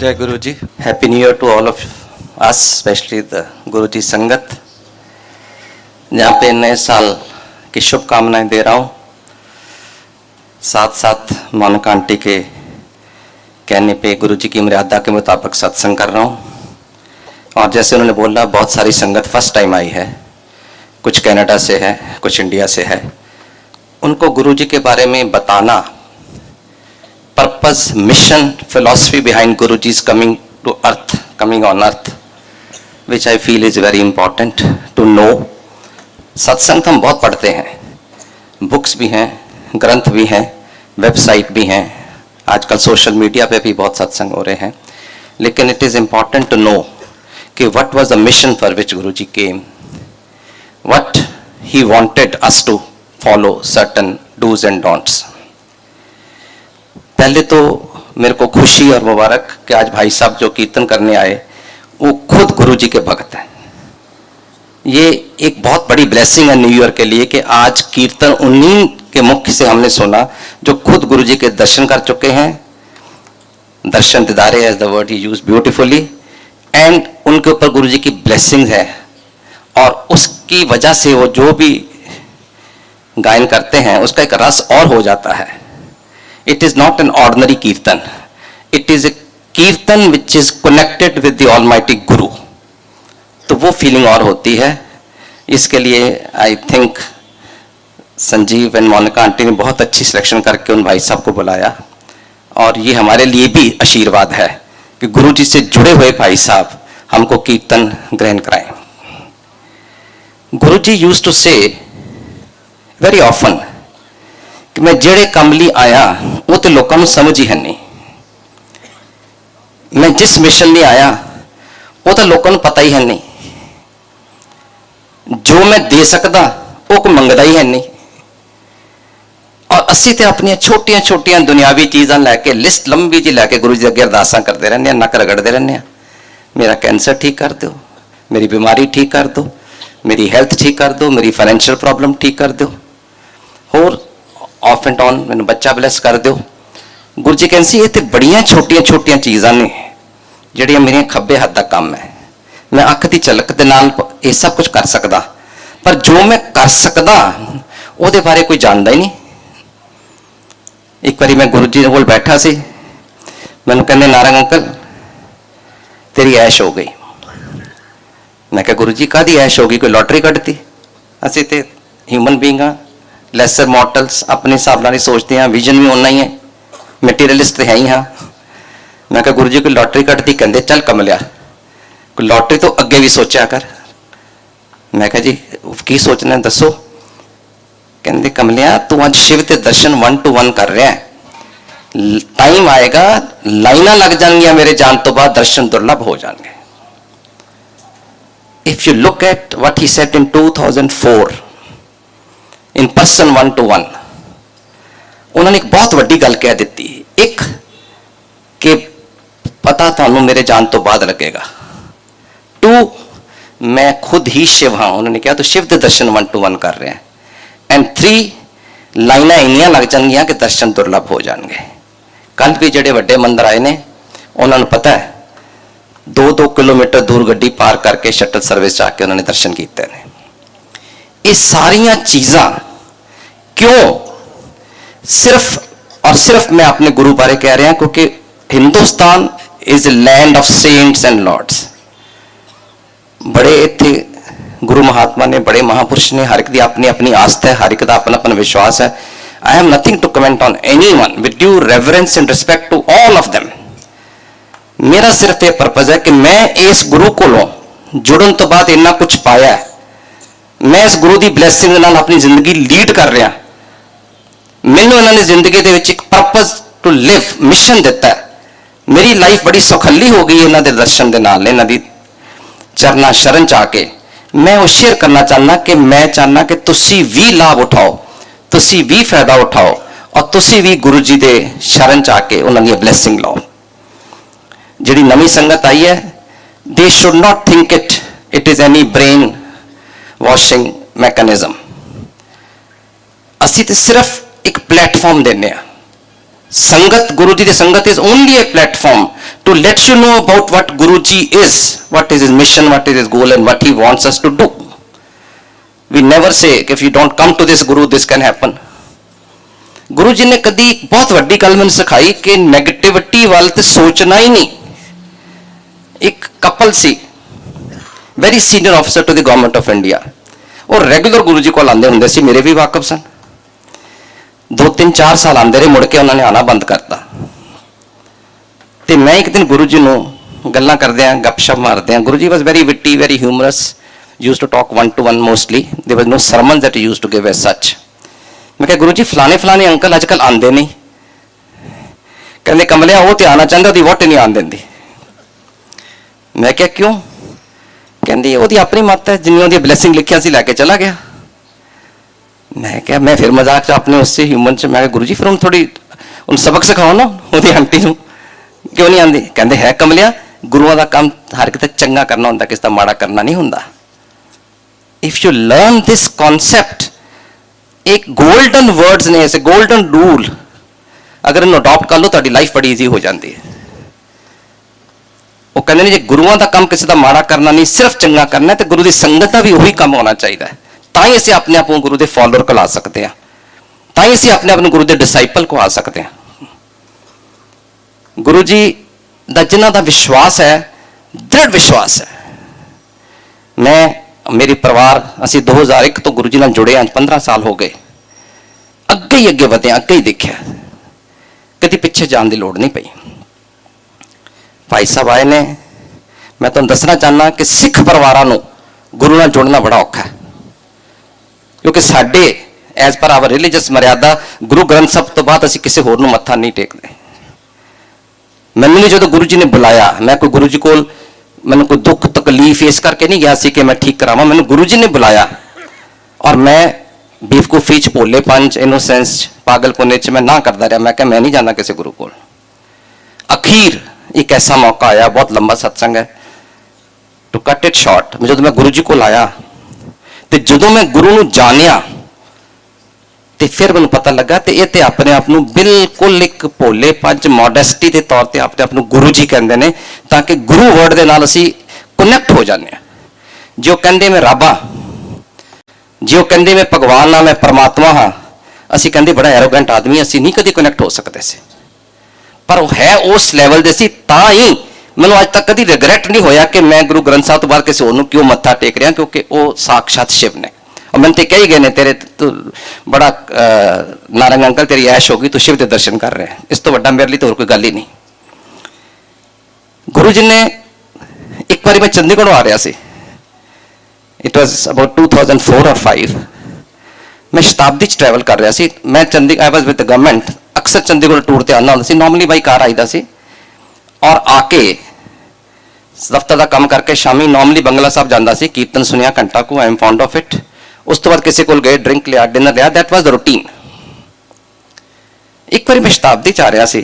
जय Guru ji. Happy new year to all of us, specially the Guru ji संगत, जहाँ पे नए साल की शुभकामनाएं दे रहा हूँ। साथ साथ मोनिका आंटी के कहने पे गुरु जी की मर्यादा के मुताबिक सत्संग कर रहा हूँ। और जैसे उन्होंने बोला, बहुत सारी संगत फर्स्ट टाइम आई है, कुछ कनाडा से है, कुछ इंडिया से है। उनको गुरु जी के बारे में बताना, purpose, mission, philosophy behind Guru ji coming to earth, coming on earth, which I feel is very important to know. सत्संग हम बहुत पढ़ते हैं, बुक्स भी हैं, ग्रंथ भी हैं, वेबसाइट भी हैं, आजकल सोशल मीडिया पे भी बहुत सत्संग हो रहे हैं, लेकिन it is important to know कि what was the mission for which Guru ji came, what he wanted us to follow, certain dos and don'ts. पहले तो मेरे को खुशी और मुबारक कि आज भाई साहब जो कीर्तन करने आए वो खुद गुरु जी के भक्त हैं। ये एक बहुत बड़ी ब्लेसिंग है न्यू ईयर के लिए कि आज कीर्तन उन्हीं के मुख से हमने सुना जो खुद गुरु जी के दर्शन कर चुके हैं। दर्शन दिदारे as the word he use beautifully, and उनके ऊपर गुरु जी की ब्लेसिंग है और उसकी वजह से वो जो भी गायन करते हैं उसका एक रस और हो जाता है। It is not an ordinary कीर्तन, it is a कीर्तन which is connected with the Almighty Guru। तो वो फीलिंग और होती है। इसके लिए I think Sanjeev and Monica aunty ने बहुत अच्छी सिलेक्शन करके उन भाई साहब को बुलाया, और ये हमारे लिए भी आशीर्वाद है कि गुरु जी से जुड़े हुए भाई साहब हमको कीर्तन ग्रहण कराएं। गुरु जी यूज्ड टू से वेरी ऑफन कि मैं जेड़े काम ਲਈ आया वो तो लोगों को समझ ही है नहीं, मैं जिस मिशन ਲਈ आया वो तो लोगों को पता ही है नहीं, जो मैं दे सकता वो कोई मंगदा ही है नहीं, और असी तो अपन छोटिया छोटिया दुनियावी चीज़ां लैके लिस्ट लंबी जी लैके गुरु जी अगे अरदासां करते रहने, नक रगड़ते रहने, मेरा कैंसर ठीक कर दो, मेरी बीमारी ठीक कर दो, मेरी हेल्थ ठीक कर दो, मेरी फाइनेंशियल प्रॉब्लम ठीक कर दो, और ऑफ एंड ऑन मैंने बच्चा ब्लैस कर दो। गुरु जी कहते ये तो बड़िया छोटिया छोटिया चीज़ां ने जिहड़ियां मेरे खब्बे हाथ का काम है, मैं अख की झलक दे नाल ये सब कुछ कर सकदा, पर जो मैं कर सकदा उहदे बारे कोई जानदा ही नहीं। एक बारी मैं गुरु जी कोल बैठा सी, मैनूं कहंदे नारंग अंकल तेरी ऐश हो गई। मैं कहा गुरु जी काहदी ऐश हो गई, कोई लॉटरी कढ़ती? असीं ते ह्यूमन बीइंग हाँ, लैसर मॉर्टल्स, अपने हिसाब नाल ही सोचते हैं, विजन भी उन्ना ही है, मटीरियलिस्ट तो है ही हाँ। मैं कहा गुरु जी कोई लॉटरी कटती? कहते चल कमलिया कोई लॉटरी तो अगे भी सोचा कर। मैं कहा जी की सोचना है दसो? कहते कमलिया तू अज शिव के दर्शन 1 to 1 कर रहा है, टाइम आएगा लाइना लग जाएंगियां मेरे जान तो बाद दर्शन दुर्लभ हो जाएंगे। If you look at what he said in 2004 in person 1 to 1, उन्होंने एक बहुत वड्डी गल कह दी, एक कि पता थानू मेरे जान तो बाद लगेगा, 2 मैं खुद ही शिव हाँ, उन्होंने कहा तो शिव के दर्शन 1 to 1 कर रहे हैं, एंड 3 लाइना इनिया लग जाएंगियां कि दर्शन दुर्लभ हो जाएंगे। कल भी जेडे वड्डे मंदिर आए ने उन्होंने पता है 2-2 किलोमीटर दूर गड्डी पार करके शटल सर्विस जाके उन्होंने दर्शन किए हैं। ये सारिया चीज़ां क्यों सिर्फ और सिर्फ मैं अपने गुरु बारे कह रहा क्योंकि Hindustan is land of saints and lords. बड़े इत्थे गुरु महात्मा ने, बड़े महापुरुष ने, हर एक दी अपनी अपनी आस्था है, हर एक दा अपना अपना विश्वास है। I have nothing to comment on anyone, with due reverence and respect to all of them. मेरा सिर्फ ये पर्पज है कि मैं इस गुरु कोलों जुड़न तो बाद इन्ना कुछ पाया है, मैं इस गुरु की ब्लैसिंग नाल अपनी जिंदगी लीड कर रहा, मैनू इन्होंने जिंदगी के विच एक पर्पज टू लिव मिशन दिता है। मेरी लाइफ बड़ी सुखली हो गई इन्हों के दर्शन के नाल, इन्हों की चरना शरण च आके मैं वो शेयर करना चाहना कि मैं चाहना कि तुसी भी लाभ उठाओ, तुसी भी फायदा उठाओ, और तुसी भी गुरु जी के शरण च आके उन्होंने ब्लैसिंग लो। जिहड़ी नवी संगत आई है, they should not think it is any brain washing mechanism. असी तो सिर्फ एक प्लेटफॉर्म देने, संगत, गुरु जी की sangat is only a platform to let you know about what Guru ji is, what is his mission, what is his goal and what he wants us to do. We never say if you don't come to this Guru this can happen. Guru ji ने कभी बहुत वड्डी गल मैंने सिखाई कि negativity वाल ते सोचना ही नहीं. एक कपल सी, very senior officer to the government of India, और रेगुलर गुरु जी को आते होंगे सी, मेरे भी वाकफ सन. 2-3-4 साल आते रहे, मुड़ के उन्होंने आना बंद करता. तो मैं एक दिन गुरु जी को गल्लां करदे हैं, गपशप मारदे हैं. Guru ji was very witty, very humorous, use to talk 1-to-1 mostly. There was no sermon that he used to give as such. मैं कहा गुरु जी फलाने फलाने अंकल अजकल आते नहीं. कहते कमलिया वो तो आना चाहता, ਉਹਦੀ ਵਹੁਟੀ नहीं आन देंदी. मैं क्या क्यों? कहती ਉਹਦੀ अपनी मत है, जिन्नी ਉਹਦੀ ब्लैसिंग लिखिया सी लैके चला गया. मैं क्या, मैं फिर मजाक च अपने उससे ह्यूमन च मैं गुरु जी फिर हम थोड़ी उन सबक सिखाओ ना ਉਹਦੀ आंटी ਨੂੰ, क्यों नहीं आती? कहते है कमलिया गुरुओं का काम हर किते चंगा करना होंदा, किसी का माड़ा करना नहीं होंदा. If you learn this concept, एक गोल्डन वर्ड्स ने, ऐसे गोल्डन रूल अगर इन्हों अडॉप्ट कर लो तो लाइफ बड़ी ईजी हो जाती है. वो कहते हैं जो गुरुओं का काम किसी का माड़ा करना नहीं, सिर्फ चंगा करना है, तो गुरु की संगत का भी वही काम होना चाहिए. ताई असीं अपने आप को गुरु के फॉलोअर को ला सकते हैं, ताई असीं अपने आप को गुरु के डिसाइपल को आ सकते हैं. गुरु जी का जिन्हां दा विश्वास है, दृढ़ विश्वास है. मैं, मेरी परिवार, असीं 2001 तो गुरु जी नाल जुड़े, आज 15 साल हो गए. अगे ही अगे वधे, अगे ही देखिया, कभी पिछे जाने की लोड़ नहीं पई. भाई साहब आए ने, मैं तुहानूं दसना चाहना कि सिख परिवारां नूं गुरु नाल जुड़ना बड़ा औखा है, क्योंकि साडे एज पर आवर रिलीजियस मर्यादा गुरु ग्रंथ साहब तो बाद असीं किसी होर नूं मत्था नहीं टेकदे. मैनूं नहीं, जो गुरु जी ने बुलाया, मैं कोई गुरु जी कोल मैंने कोई दुख तकलीफ इस करके नहीं गया सी कि मैं ठीक करावां. मैंने गुरु जी ने बुलाया और मैं बेवकूफी च, भोले पंच, इनोसेंस, पागलपुने च मैं ना करता रहा. मैं क्या, मैं नहीं जाना किसी गुरु को. अखीर एक ऐसा मौका आया, बहुत लंबा सत्संग है, टू कट इट शॉर्ट, जो मैं गुरु जी को लाया तो जो मैं गुरु नूं जानिया तो फिर मैं पता लगा तो ये अपने आप को बिल्कुल एक भोले पंच मॉडेस्टी के तौर पर अपने आप को गुरु जी कहते हैं, ताकि गुरु वर्ड के नाल असीं कनैक्ट हो जाते हैं. जो कहते मैं रब हाँ, जो कहते मैं भगवान हाँ, मैं परमात्मा हाँ, असीं कहते बड़ा एरोगेंट आदमी, असीं नहीं कभी कनैक्ट हो सकते सी. पर वो है उस लैवल दे सी, तां ही मैनूं अज तक कभी रिग्रैट नहीं होया कि मैं गुरु ग्रंथ साहब तो बाद किसी होर नूं क्यों मत्था टेक रहा, क्योंकि वो साक्षात शिव ने. और मैंने तो कही गए ने, तेरे तो बड़ा नारंग अंकल तेरी ऐश होगी, तू शिव के दर्शन कर रहे हैं, इस तो वड्डा मेरे लिए तो और कोई गल ही नहीं. गुरु जी ने एक बार मैं चंडीगढ़ आ रहा सी, इट वॉज अबाउट 2004 और 5. मैं शताब्दी ट्रैवल कर रहा सी. मैं Chandigarh, I was with the government, अक्सर चंडीगढ़ टूर ते आना होंदा सी, नॉर्मली बाई कार आईदा सी. और आके दफ्तर का काम करके शामी नॉर्मली बंगला साहब जाता सी, कीर्तन सुनिया घंटा को, I am fond of it. उस तो बाद किसी को गए, ड्रिंक लिया, डिनर लिया, दैट वाज द रूटीन. एक बार मैं शताब्दी च आ रहा सी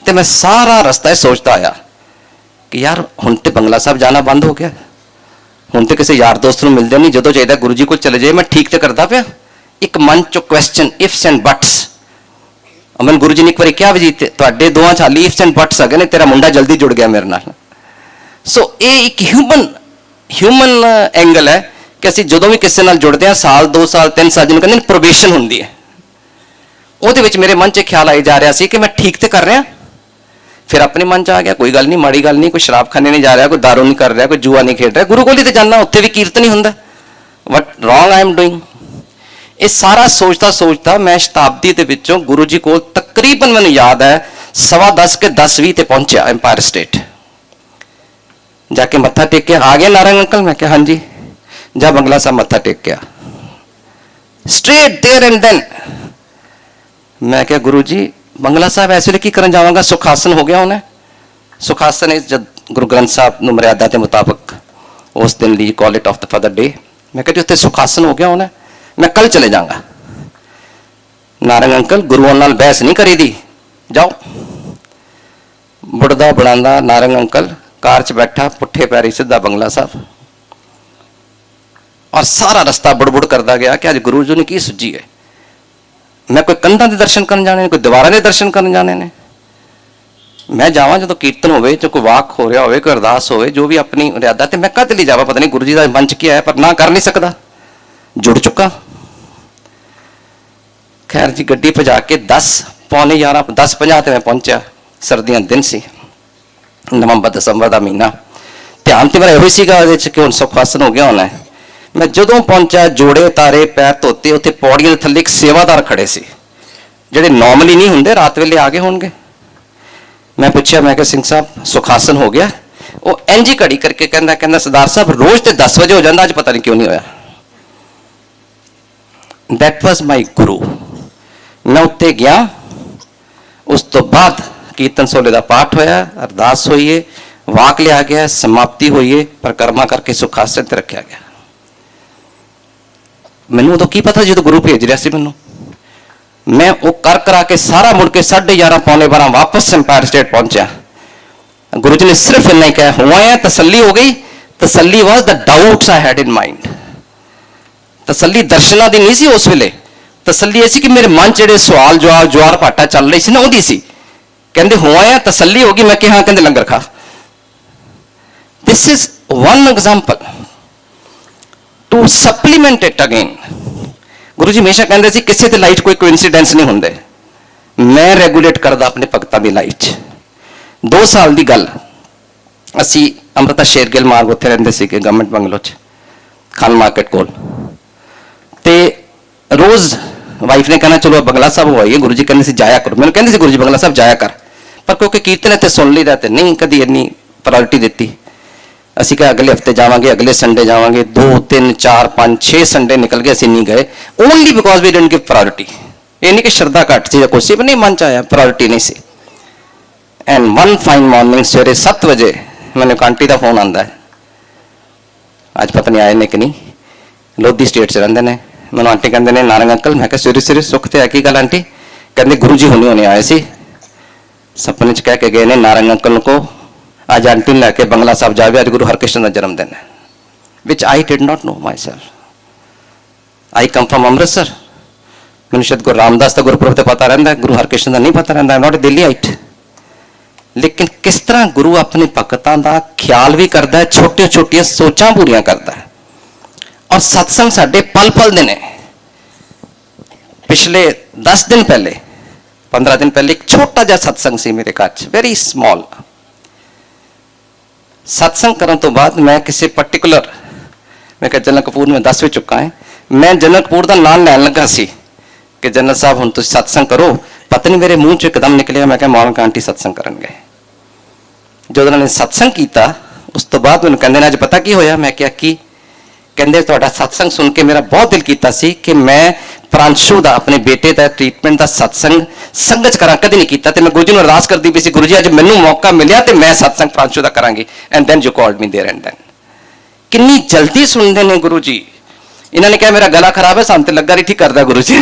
ते मैं सारा रस्ता सोचता आया कि यार हुण ते बंगला साहब जाना बंद हो गया, हुण ते किसी यार दोस्त नूं मिलदे नहीं, जदों चाहिदा गुरु जी को चले जाए, मैं ठीक तो करता पिया. एक मन चो क्वेश्चन, इफ्स एंड बट्स. मैं गुरु जी ने एक बार क्या भी तुहाडे दोवां च हाली इफ्स एंड बट्स है, तेरा मुंडा जल्दी जुड़ गया मेरे नाल. सो ये एक ह्यूमन एंगल है कि असीं जदों भी किसी नाल जुड़ते हैं, साल 2 साल 3 साल जिन्होंने कहते प्रोबेशन होंदी है, ਉਹਦੇ ਵਿੱਚ मेरे मन च ख्याल आई जा रहा सी कि मैं ठीक तो कर रहा. फिर अपने मन च आ गया कोई गल नहीं, माड़ी गल नहीं, कोई शराब खाने नहीं जा रहा, कोई दारू नहीं कर रहा, कोई जुआ नहीं खेड रहा, गुरु कोल ही तो जाना, उत्थे भी कीर्तन ही हुंदा. What wrong I am doing. ये सारा सोचता सोचता मैं शताब्दी के विचों गुरु जी को तकरीबन मैंने याद है 10:15 के 10:20 ते पहुंचा एम्पायर स्टेट. जाके मत्था टेक के आ गया नारंग अंकल. मैं क्या, हाँ जी. जा बंगला साहब मत्था टेक के आ, स्ट्रेट देयर एंड देन. मैं क्या गुरु जी बंगला साहब ऐसे लिए की करन जावांगा, सुखासन हो गया उन्हें. सुखासन इज जब गुरु ग्रंथ साहब नूं मर्यादा के मुताबिक उस दिन ली call it off the for the day. मैं कहती उत्ते सुखासन हो गया उन्हें, मैं कल चले जाऊंगा. नारंग अंकल गुरुओं नाल बहस नहीं करी दी, जाओ. बुढ़दा बनांदा नारंग अंकल कार च बैठा, पुट्ठे पैरी सीधा बंगला साहब, और सारा रास्ता बुड़बुड़ करता गया कि आज गुरु जी ने की सुझी है. मैं कोई कंधां दे दर्शन करन जाने ने, कोई दीवारां दे दर्शन करन जाने ने। मैं जावां जो कीर्तन होवे, जो कोई वाक हो रहा होवे, कोई अरदास होवे, जो भी अपनी मर्यादा, ते मैं कद लिए जावां? पता नहीं गुरु जी का मंच की है, पर ना कर नहीं सकता, जुड़ चुका। खैर जी, गड्डी भजा के 10 पौने 11 10:50 ते मैं पहुंचा। सर्दियां दिन सी, नवंबर दसंबर का महीना। ध्यान तो मेरा यही सीगा ਉਹਦੇ ਚ कि हुण सुखासन हो गया होना है। मैं जदों पहुंचा, जोड़े उतारे, पैर धोते, उत्थे पौड़ियां दे थल्ले एक सेवादार खड़े सी, ਜਿਹੜੇ नॉर्मली नहीं होंगे, रात वेले आ गए होणगे। मैं पूछा, मैं सिंह साहब सुखासन हो गया? वो इंज ही घड़ी करके कहंदा सरदार साहब रोज तो 10 बजे हो जाता, अज पता नहीं क्यों नहीं होया। दैट वाज माई गुरु। मैं उत्ते गया, उस तो बाद कीर्तन सोले का पाठ होया, अरदास हुई है, वाक लिया गया, समाप्ति हुई है, परिक्रमा करके सुखासन ते रखा गया। मैनू उदों की पता जो गुरु भेज रहा सी मैनू। मैं वो कर करा के सारा मुड़ के 11:30 पौने 12 वापस एम्पायर स्टेट पहुंचा। गुरु जी ने सिर्फ इन्ना ही कहा, हुआ है, तसल्ली हो गई। तसल्ली was the doubts I had in mind. तसल्ली दर्शना दी नहीं सी उस वेले, तसल्ली ऐसी कि मेरे मन च सवाल जवाब ज्वार भाटा चल रही सी ना, ओदी सी। कहते हुआ है, तसल्ली होगी। मैं कहा, कहते लंगर खा। This is one example to supplement it again. गुरु जी हमेशा कहते सी किसी की लाइफ कोई कोइंसिडेंस नहीं होंगे। मैं रेगूलेट करदा अपने भगतां की लाइफ। 2 साल की गल, असी अमृता शेरगिल मार्ग उत्थे रहिंदे सीगे, गवर्नमेंट बंगलो च, खान मार्केट कोल। ते रोज़ वाइफ ने कहना चलो बंगला साहब हो आइए, गुरु जी कहते जाया करो। मैंने कहते गुरु जी बंगला साहब जाया कर, पर क्योंकि कीर्तन इतने सुन लीदा तो नहीं कभी इन्नी प्रायोरिटी दी। असी कहा अगले हफ्ते जावांगे, अगले संडे जावांगे। 2 3 4 5 6 संडे निकल गए, असी नहीं गए, only because we didn't give priority. ये नहीं कि श्रद्धा घट सी या कुछ सी, नहीं मन च आया, प्रायोरिटी नहीं सी। एंड वन फाइन मॉर्निंग सवेरे 7 बजे मैंने आंटी का फोन आता है, अज पता नहीं आए ने कि नहीं, लोधी स्टेट च रहिंदे ने। मैं आंटी कहते हैं नारंग अंकल। मैं सवेरे सवेरे सुख तो है की गल आंटी? कहते गुरु जी हुणे हुणे आए सी, सपने च कह के गए ने नारंग अंकल को अज आंटी ने लैके बंगला साहब जावे, अज गुरु हरकृष्ण का जन्मदिन है। Which I did not know myself. I come from Amritsar. मैंने शायद गुरु रामदास का गुरपुरब तो पता रहिंदा है, गुरु हरकृष्ण का नहीं पता रहिंदा। I am not a Delhiite. लेकिन किस तरह गुरु अपने भगतां का ख्याल भी करता है, छोटिया छोटिया सोचां पूरियां करता है। और सत्संग साडे पल पल दे ने। पिछले 10 दिन पहले 15 दिन पहले एक छोटा जिहा सत्संग सी मेरे घर च, वेरी स्मॉल। सत्संग करने तो बाद मैं किसी पर्टिकुलर, मैं कहा जनरल कपूर में 10 भी चुका है, मैं जनरल कपूर का नाम लैन लगा सी कि जनरल साहब हुण तुसीं सत्संग करो। पता नहीं मेरे मूँह चो एकदम निकलिया, मैं कहा मौलवी आंटी सत्संग करन गए। जो उन्होंने सत्संग किया उस तो बाद मैंने कहते अज पता की होया? मैं क्या की? कहते तुहाडा सत्संग सुन के मेरा बहुत दिल किया सी कि मैं प्रांशु का, अपने बेटे का ट्रीटमेंट का सत्संग संगत करा, कभी नहीं किया। मैं गुरु जी को अरदास करती पई सी, गुरु जी अज मैनू मौका मिलिया तो मैं सत्संग प्रांशु का करांगी। And then you called me there and then. कितनी जल्दी सुनते हैं गुरु जी। इन्होंने कहा मेरा गला खराब है, सानू ते लगा रही ठीक करदा गुरु जी।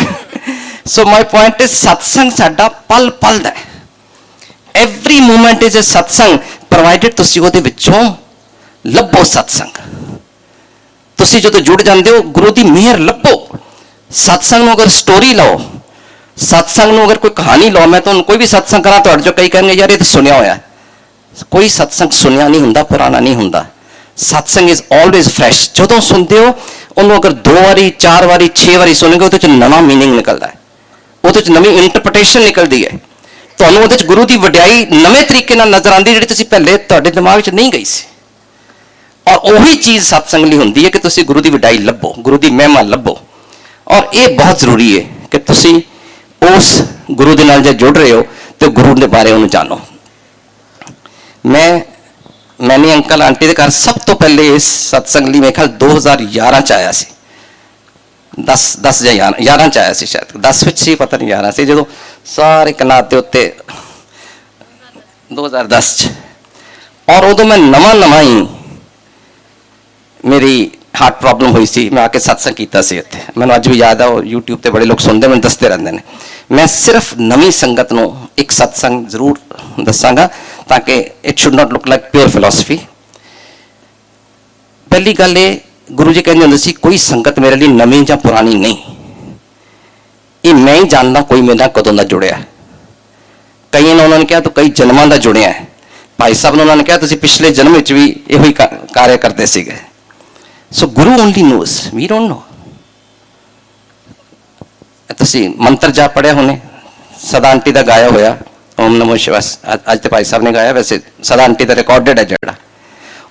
सो माई पॉइंट इज सत्संग साडा पल पल दा है। एवरी मूवमेंट इज ए सत्संग, प्रोवाइडेड तुसीं उहदे विचों लभो सत्संग। तुसीं जदों जुड़ जाते हो गुरु की मेहर लभो। सत्संग अगर स्टोरी लो, सत्संग अगर कोई कहानी लो, मैं तो कोई भी सत्संग करा तो जो कई कहेंगे यार ये तो सुनिया होया। कोई सत्संग सुनिया नहीं होंदा, पुराना नहीं होंदा। सत्संग इज ऑलवेज फ्रैश। जदों सुनते हो उन्होंने अगर 2 बारी 4 बारी 6 बारी सुनोगे उहदे च नवा मीनिंग निकलता है, उहदे च नवी इंटरप्रटेशन निकलती है। तुहानूं उहदे च गुरु की वडियाई नवे तरीके नाल नजर आती, जिहड़ी तुसीं पहले तुहाडे दिमाग च नहीं गई सी। और वही चीज़ सत्संग लई हुंदी है कि तुसीं गुरु की वडियाई लभो, गुरु की महिमा लभो। और ये बहुत जरूरी है कि तुसीं उस गुरु के नाल जे जुड़ रहे हो तो गुरु के बारे उन्हें जानो। मैंने अंकल आंटी के घर सब तो पहले इस सत्संग लिए मेरे ख्याल 2011 च आया सी। 10 या 11 च आया सी, शायद 10 विच सी, पता नहीं 11 सी, जो सारे कनात के उत्ते 2010 च। और उदों मैं नवा ही मेरी हार्ट प्रॉब्लम हुई सी, मैं आके सत्संग किया सी इत्थे। मैनूं अज भी याद है, और यूट्यूब पे बड़े लोग सुनते, मैंने दसते रहते हैं। मैं सिर्फ नवी संगत नूं एक सत्संग जरूर दसांगा ताकि it should not look like pure philosophy. पहली गल ये, गुरु जी कहते होंदे सी कोई संगत मेरे लिए नवी या पुरानी नहीं। ये मैं ही जानना कोई मेरे नाल कदों दा जुड़िया। कई ने उन्होंने कहा तो कई जन्मां दा जुड़िया है। भाई साहब ने उन्होंने कहा तुसीं पिछले जन्म विच भी इहो ही कार्य करते सीगे। So guru only knows, we don't know. तुसीं मंत्र जाप पढ़िया होने, सदा आंटी का गाया होया ओम नमो शिवाय, अज तो भाई साहब ने गाया, वैसे सदा आंटी का रिकॉर्डेड है जिहड़ा।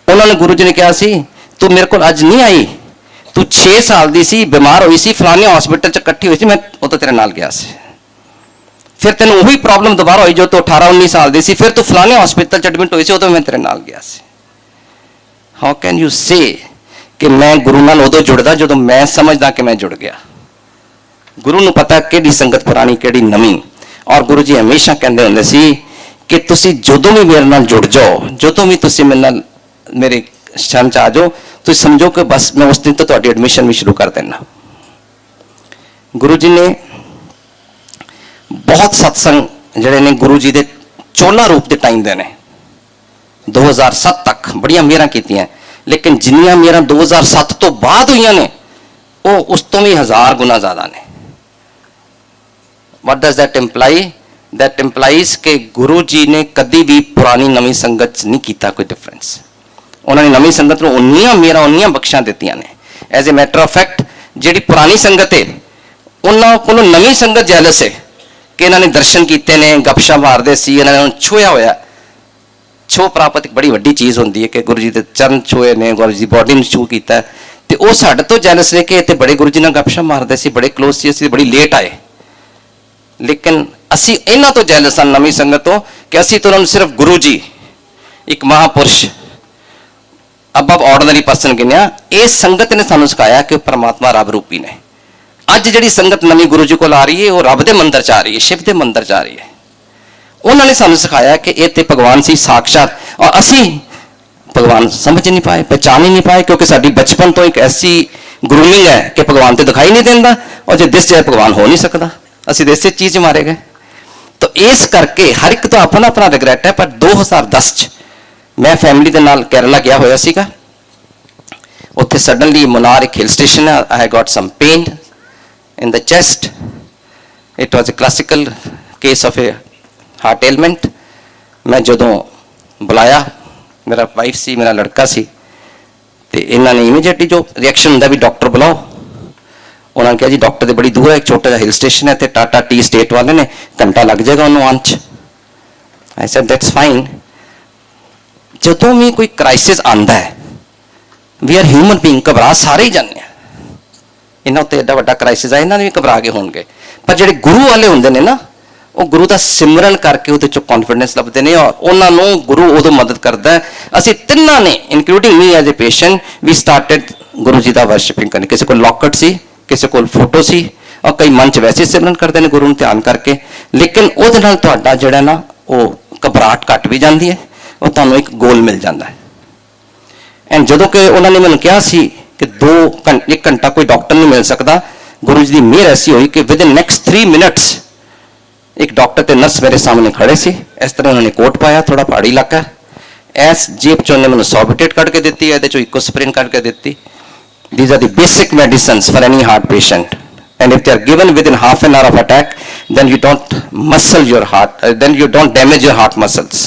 उन्होंने गुरु जी ने कहा सी तू मेरे को अज नहीं आई, तू 6 साल की सी, बीमार हुई सी, फलाने हॉस्पिटल च इकट्ठी हुई सी, मैं उदों तेरे नाल गया सी। फिर तेन वही प्रॉब्लम दोबारा हुई जो तू 18-19 साल की सी, फिर तू फलाने हॉस्पिटल च एडमिट हुई सी, उदों मैं तेरे नाल गया सी। हाउ कैन यू से कि मैं गुरु नाल उदों जुड़दा जदों मैं समझदा कि मैं जुड़ गया। गुरु नूं पता किहड़ी संगत पुरानी किहड़ी नवीं। और गुरु जी हमेशा कहते होंदे सी कि तुसीं जदों भी मेरे नाल जुड़ जाओ, जदों भी तुसीं मेरे नाल मेरे शरण च आ जाओ, तुसीं समझो कि बस मैं उस दिन तो तुहाडी एडमिशन भी शुरू कर देना। गुरु जी ने बहुत सत्संग जिहड़े ने गुरु जी दे चोला रूप के टाइम दे ने 2007 तक बड़ियां मेहरां कीतियां, लेकिन जिन्नियां मेहरां 2007 तो बाद हुईयां ने वो उस तो भी 1000 गुना ज़्यादा ने। What does that imply? That implies कि गुरु जी ने कभी भी पुरानी नवी संगत नहीं किया कोई डिफरेंस। उन्होंने नवी संगत में उन्नियां मेरा उन्नियां बख्शा दित्तियां ने। As a matter of fact जी पुरानी संगत है उन्होंने को नवी संगत जैलस है कि इन्होंने दर्शन किए ने, गपशा मारते सी, इन्होंने छूया होया। छो प्राप्त एक बड़ी वड्डी चीज़ होंदी है कि गुरु जी के चरण छूए ने, गुरु जी बॉडी में छू किया, तो वो साढ़े तो जैलस ने कि इतने बड़े गुरु जी ने गपशा मारते सी, बड़े क्लोज सी, असीं बड़ी लेट आए। लेकिन असी इन्हां तो जैलस हाँ नवी संगत तो कि असी तो उन्होंने सिर्फ गुरु जी एक महापुरुष अबव ऑर्डनरी पर्सन गिनिया। इस संगत ने सानू सिखाया कि परमात्मा रब रूपी ने। अज जिहड़ी संगत नवी गुरु जी को आ रही है वो रब के मंदिर च आ रही है, शिव के मंदिर च आ रही है। उन्होंने सानू सिखाया कि ये तो भगवान सी साक्षात, और असी भगवान समझ नहीं पाए, पहचान ही नहीं पाए, क्योंकि साडी बचपन तो एक ऐसी ग्रूमिंग है कि भगवान तो दिखाई नहीं देता, और जो दिस जाए भगवान हो नहीं सकता, असी तो इस चीज़ मारे गए। तो इस करके हर एक तो अपना अपना रिग्रेट है। पर 2010 मैं फैमिली के नाल केरला गया होया सीगा। उत्थे सडनली मुनार एक हिल स्टेशन है, I got some pain in the chest. It was a classical case of a heart ailment. मैं जदों बुलाया, मेरा वाइफ सी, मेरा लड़का सी, तो इन्होंने इमीडिएटली जो रिएक्शन होंदा भी डॉक्टर बुलाओ। उन्होंने कहा जी डॉक्टर तो बड़ी दूर है, एक छोटा सा हिल स्टेशन है, तो टाटा टी स्टेट वाले ने घंटा लग जाएगा उन्होंने आने च। I said that's fine. जदों भी कोई क्राइसिस आता है, वी आर ह्यूमन बीइंग, घबरा सारे ही जाने हैं। इन्होंने तो एडा वड्डा क्राइसिस है, इन्होंने भी घबरा के होंगे। पर जो गुरु वाले होंगे ने ना, वो गुरु का सिमरन करके वो कॉन्फिडेंस लभते हैं, और उन्होंने गुरु उदों मदद करता है। असी तिन्ना ने including me as a patient we started गुरु जी का वर्शिपिंग करने। किसी को लॉकेट सी, किसी को फोटो सी, और कई मन च वैसे सिमरन करते हैं गुरु ध्यान करके। लेकिन वो जोड़ा ना वो घबराहट घट भी जाती है, वो तुहानूं एक गोल मिल जाता है। एंड जो कि उन्होंने मैंने कहा सी कि 1 घंटा कोई डॉक्टर नहीं मिल सकता, गुरु जी की मेहर ऐसी हुई कि विद इन नेक्स्ट 3 मिनट्स एक डॉक्टर ते नर्स मेरे सामने खड़े सी। इस तरह उन्होंने कोट पाया, थोड़ा पहाड़ी इलाका, इस जेब चो उन्होंने 100 बिटेट कट के दी, ये इकोस्प्रिन कट के दी। These are the basic medicines for any heart patient, and if they are given within half an hour of attack, then you don't muscle your heart, then you don't damage your heart muscles.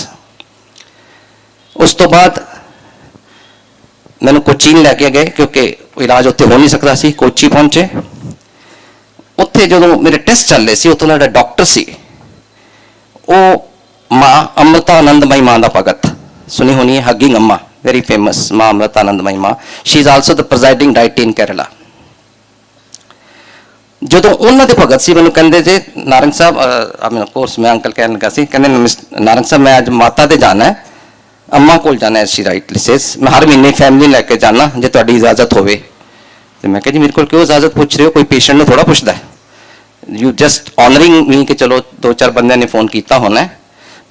उस तो बाद मैंने कोचीन लैके गए, क्योंकि इलाज उत्थे हो नहीं सकता सी। कोची पहुंचे, उत्थे जो मेरे टेस्ट चल रहे सी, उत्थों दा डॉक्टर सी, वो माँ अमृतानंदमयी माँ का भगत सुनी होनी है, हगिंग अम्मा, वेरी फेमस माँ अमृतानंदमयी माँ। She is also the presiding deity in Kerala. जो उन्होंने भगत से मैं कहते जे नारंग साहब, कोर्स मैं अंकल कह लगा सी, कहते नारंग साहब मैं अज माता दे जाना है, अम्मा को जाना है। शी राइटली सेज मैं हर महीने फैमिली लैके जाना जो तुहाडी इजाजत होवे। तो मैं कहा जी मेरे को क्यों इजाजत पूछ रहे हो, कोई पेशेंट ने थोड़ा पूछता है। यू जस्ट ऑनरिंग मी कि चलो 2-4 बंदे ने फोन किया होना है,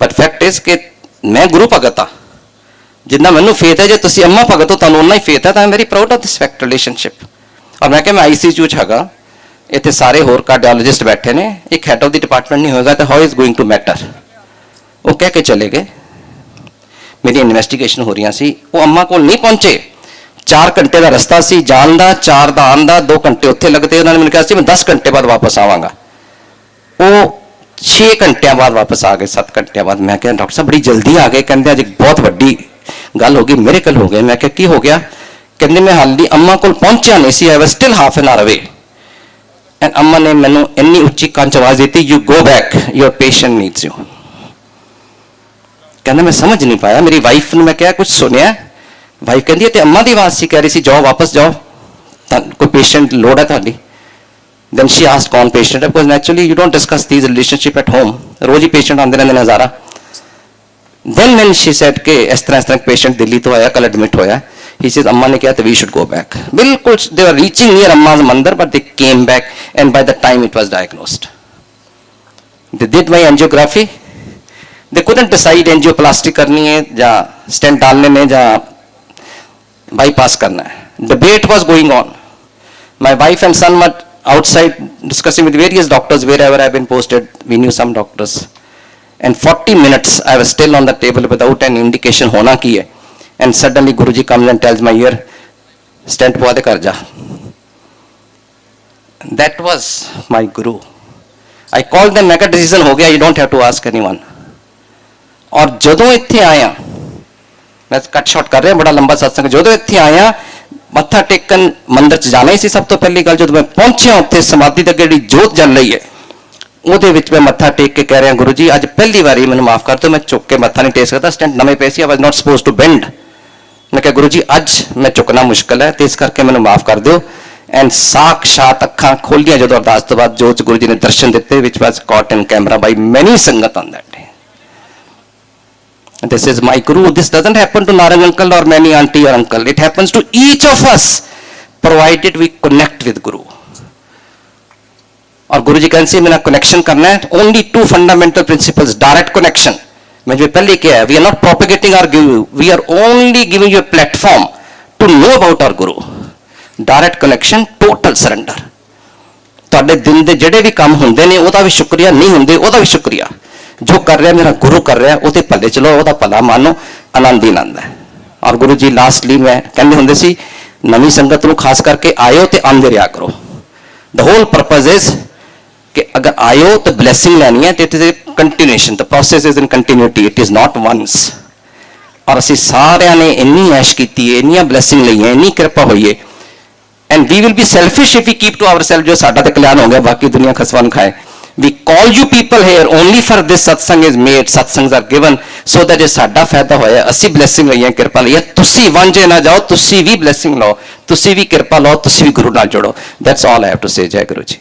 बट फैक्ट इज कि मैं गुरु भगत हाँ। जिन्ना मैनू फेथ है, जो तुम अम्मा भगत हो तुहानूं उन्ना ही फेथ है, तो I am very proud of this fact relationship. और मैं क्या मैं ICU हैगा, इतने सारे होर कार्डियोलॉजिस्ट बैठे ने, एक हैड ऑफ द डिपार्टमेंट नहीं होगा, तो how is going to matter. वो कह के चले गए। मेरी इन्वेस्टिगेशन हो रही सी, वो अम्मा को नहीं पहुंचे। 4 घंटे का रस्ता सी जान का, 4 का आन का, 2 घंटे उत्थे लगते। उन्होंने मैंने कहा मैं 10 घंटे बाद वापस आवागा। वो 6 घंटिया बाद वापस आ गए, 7 घंटिया बाद। मैं क्या डॉक्टर साहब बड़ी जल्दी आ गए, कहते अज बहुत वड्डी गल हो गई, मेरे कल हो गए। मैं क्या की हो गया? कहते मैं हाली अम्मा को पहुंचा नहीं सी, I was still half an hour away and Amma ने मैनू इन्नी उच्ची कंच आवाज दी, you go back, your patient needs you. कहना मैं समझ नहीं पाया, मेरी वाइफ ने मैं क्या कुछ सुनिया? वाइफ कहती है अम्मा की आवाज सी कह रही सी जाओ वापस जाओ, कोई पेशेंट लोड़ है ਤੁਹਾਡੀ। Then she asked कौन पेशेंट है, because naturally you don't discuss these relationship at home, रोज ही पेशेंट आते रहते नज़ारा। Then when she said कि इस तरह पेशेंट दिल्ली तो आया, कल एडमिट होया, he says अम्मा ने कहा we should go back। बिल्कुल they were reaching near अम्मा मंदिर, but they came back and by the time it was diagnosed, they did my angiography, they couldn't decide angioplasty करनी है या स्टेंट डालने में या बाईपास करना है। Debate was going on. My wife and son were outside discussing with various doctors wherever I've been posted. We knew some doctors. And 40 minutes I was still on the table without an indication होना की है. And suddenly Guruji comes and tells my ear, stent पवा दे कर जा। That was my Guru. I called them, मैं कहा decision हो गया, you don't have to ask anyone. और जदों इत्थे आया, मैं कट शॉट कर रहा बड़ा लंबा सत्संग, जदों इत्थे आया मत्था टेकन मंदिर च जाना ही सी। सब तो पहली गल जो मैं पहुंचा उत्थे समाधि तक जी जोत जल रही है, ਉਹਦੇ ਵਿੱਚ मैं मत्था टेक के कह रहा गुरु जी अज पहली बारी मैंने माफ कर दो, मैं चुक के मत्था नहीं टेक सकता, स्टेंट नवे पे सी, I was not suppose to bend. मैं कहा गुरु जी अज मैं चुकना मुश्किल है, तो इस करके मैंने माफ कर दो। एंड साक्षात अखां खोलियां जो अरदास तो बाद जो गुरु जी ने दर्शन दिते, which was caught in camera by many sangat on that day. This is my Guru. This doesn't happen to Narang uncle or many auntie or uncle. It happens to each of us, provided we connect with Guru. और गुरु जी कहते हैं मेरा connection करना है, only 2 fundamental principles, direct connection। मैं जो पहले क्या है, we are not propagating our Guru, we are only giving you a platform to know about our Guru। Direct connection, total surrender। ਤੁਹਾਡੇ ਦਿਨ ਦੇ ਜਿਹੜੇ ਵੀ ਕੰਮ ਹੁੰਦੇ ਨੇ ਉਹਦਾ ਵੀ ਸ਼ੁਕਰੀਆ, ਨਹੀਂ ਹੁੰਦੇ ਉਹਦਾ ਵੀ ਸ਼ੁਕਰੀਆ। जो कर रहा मेरा गुरु कर रहा ਉਹਦੇ ਭਲੇ ਚਲੋ, ਉਹਦਾ ਭਲਾ मानो, आनंद ही आनंद है। और गुरु जी लास्टली मैं कहते होंगे सी नवी संगत ਨੂੰ खास करके आयो तो आंदे रहा करो। द होल पर्पज इज कि अगर आयो तो ब्लैसिंग लैनी है, it is a continuation, the process is in continuity, it is not once. और असी सारिਆਂ ने इन्नी ऐश की, इन्नियां ब्लैसिंग ਲਈ, इन्नी कृपा हुई है। And we will be selfish if we keep to ourselves, जो साडा तो कल्याण हो गया बाकी दुनिया खसवा ਨੂੰ खाए। We call you people here only for this satsang is made, satsangs are given so that ਜੇ ਸਾਡਾ ਫਾਇਦਾ ਹੋਇਆ, ਅਸੀਂ ਬਲੇਸਿੰਗ ਲਈਏ, ਕਿਰਪਾ ਲਈਏ, ਤੁਸੀਂ ਵਾਂਝੇ ਨਾ ਜਾਓ, ਤੁਸੀਂ ਵੀ ਬਲੇਸਿੰਗ ਲਓ, ਤੁਸੀਂ ਵੀ ਕਿਰਪਾ ਲਓ, ਤੁਸੀਂ ਵੀ ਗੁਰੂ ਨਾਲ ਜੁੜੋ। That's all I have to say। ਜੈ ਗੁਰੂ ਜੀ।